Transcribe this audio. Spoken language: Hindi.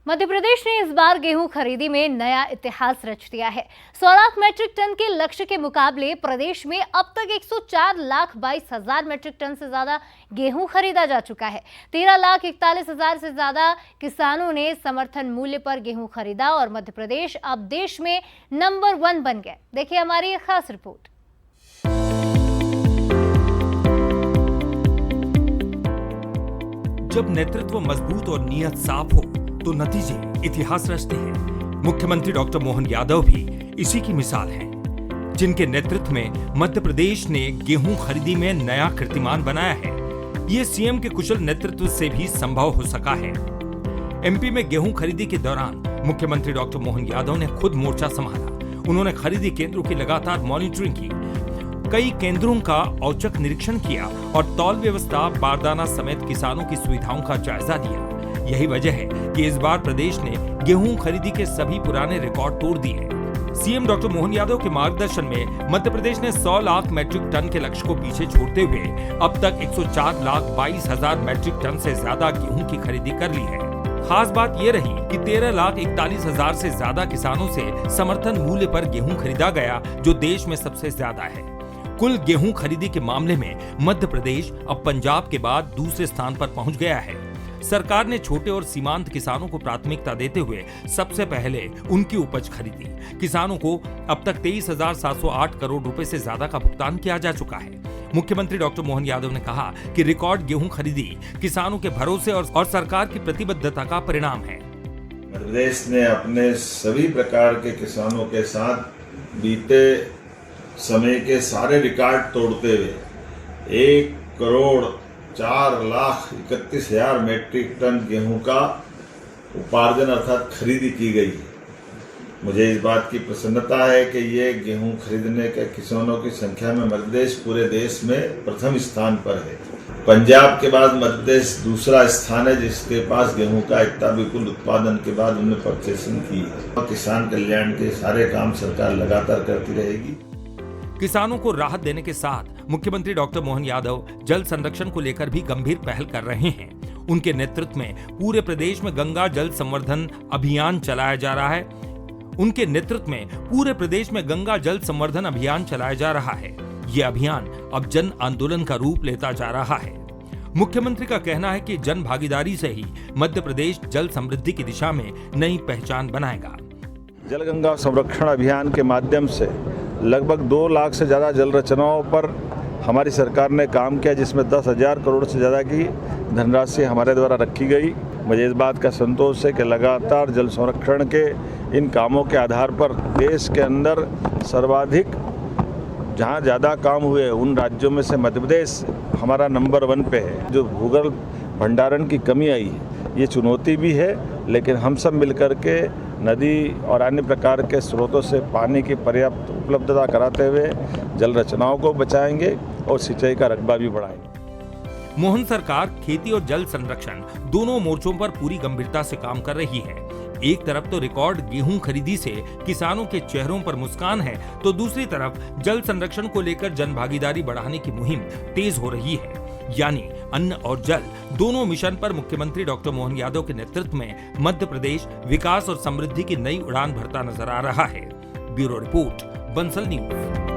मध्य प्रदेश ने इस बार गेहूं खरीदी में नया इतिहास रच दिया है। 100 लाख मैट्रिक टन के लक्ष्य के मुकाबले प्रदेश में अब तक 104,22,000 मैट्रिक टन से ज्यादा गेहूं खरीदा जा चुका है। 13,41,000 से ज्यादा किसानों ने समर्थन मूल्य पर गेहूं खरीदा और मध्य प्रदेश अब देश में नंबर 1 बन गया। देखिए हमारी ये खास रिपोर्ट। जब नेतृत्व मजबूत और नियत साफ हो तो नतीजे इतिहास रचते हैं। मुख्यमंत्री डॉक्टर मोहन यादव भी इसी की मिसाल हैं, जिनके नेतृत्व में मध्य प्रदेश ने गेहूं खरीदी में नया कीर्तिमान बनाया है। ये सीएम के कुशल नेतृत्व से भी संभव हो सका है। एमपी में गेहूं खरीदी के दौरान मुख्यमंत्री डॉक्टर मोहन यादव ने खुद मोर्चा संभाला। उन्होंने खरीदी केंद्रों की लगातार मॉनिटरिंग की, कई केंद्रों का औचक निरीक्षण किया और तौल व्यवस्था, बारदाना समेत किसानों की सुविधाओं का जायजा लिया। यही वजह है कि इस बार प्रदेश ने गेहूं खरीदी के सभी पुराने रिकॉर्ड तोड़ दिए। सीएम डॉक्टर मोहन यादव के मार्गदर्शन में मध्य प्रदेश ने 100 लाख मैट्रिक टन के लक्ष्य को पीछे छोड़ते हुए अब तक 104,22,000 मैट्रिक टन से ज्यादा गेहूं की खरीदी कर ली है। खास बात ये रही कि 13,41,000 से ज्यादा किसानों से समर्थन मूल्य पर गेहूं खरीदा गया, जो देश में सबसे ज्यादा है। कुल गेहूं खरीदी के मामले में मध्य प्रदेश अब पंजाब के बाद दूसरे स्थान पर पहुंच गया है। सरकार ने छोटे और सीमांत किसानों को प्राथमिकता देते हुए सबसे पहले उनकी उपज खरीदी। किसानों को अब तक 23,708 करोड़ रुपए से ज्यादा का भुगतान किया जा चुका है। मुख्यमंत्री डॉक्टर मोहन यादव ने कहा कि रिकॉर्ड गेहूं खरीदी किसानों के भरोसे और सरकार की प्रतिबद्धता का परिणाम है। मध्य प्रदेश ने अपने सभी प्रकार के किसानों के साथ बीते समय के सारे रिकॉर्ड तोड़ते हुए 1,04,31,000 मैट्रिक टन गेहूं का उपार्जन अर्थात खरीदी की गई है। मुझे इस बात की प्रसन्नता है कि ये गेहूं खरीदने के किसानों की संख्या में मध्य प्रदेश पूरे देश में प्रथम स्थान पर है। पंजाब के बाद मध्य प्रदेश दूसरा स्थान है जिसके पास गेहूं का इतना बिल्कुल उत्पादन के बाद उन्होंने परचेसिंग की है। किसान कल्याण के सारे काम सरकार लगातार करती रहेगी। किसानों को राहत देने के साथ मुख्यमंत्री डॉक्टर मोहन यादव जल संरक्षण को लेकर भी गंभीर पहल कर रहे हैं। उनके नेतृत्व में पूरे प्रदेश में गंगा जल संवर्धन अभियान चलाया जा रहा है। ये अभियान अब जन आंदोलन का रूप लेता जा रहा है। मुख्यमंत्री का कहना है कि जन भागीदारी से ही मध्य प्रदेश जल समृद्धि की दिशा में नई पहचान बनाएगा। जल गंगा संरक्षण अभियान के माध्यम से लगभग 2 लाख से ज़्यादा जल रचनाओं पर हमारी सरकार ने काम किया, जिसमें 10,000 करोड़ से ज़्यादा की धनराशि हमारे द्वारा रखी गई। मुझे इस बात का संतोष है कि लगातार जल संरक्षण के इन कामों के आधार पर देश के अंदर सर्वाधिक जहाँ ज़्यादा काम हुए उन राज्यों में से मध्य प्रदेश हमारा नंबर 1 पे है। जो भूगर्भ भंडारण की कमी आई है, ये चुनौती भी है, लेकिन हम सब मिलकर के नदी और अन्य प्रकार के स्रोतों से पानी की पर्याप्त उपलब्धता कराते हुए जल रचनाओं को बचाएंगे और सिंचाई का रकबा भी बढ़ाएंगे। मोहन सरकार खेती और जल संरक्षण दोनों मोर्चों पर पूरी गंभीरता से काम कर रही है। एक तरफ तो रिकॉर्ड गेहूं खरीदी से किसानों के चेहरों पर मुस्कान है, तो दूसरी तरफ जल संरक्षण को लेकर जनभागीदारी बढ़ाने की मुहिम तेज हो रही है। यानी अन्न और जल दोनों मिशन पर मुख्यमंत्री डॉक्टर मोहन यादव के नेतृत्व में मध्य प्रदेश विकास और समृद्धि की नई उड़ान भरता नजर आ रहा है। Bureau report, Bansal news.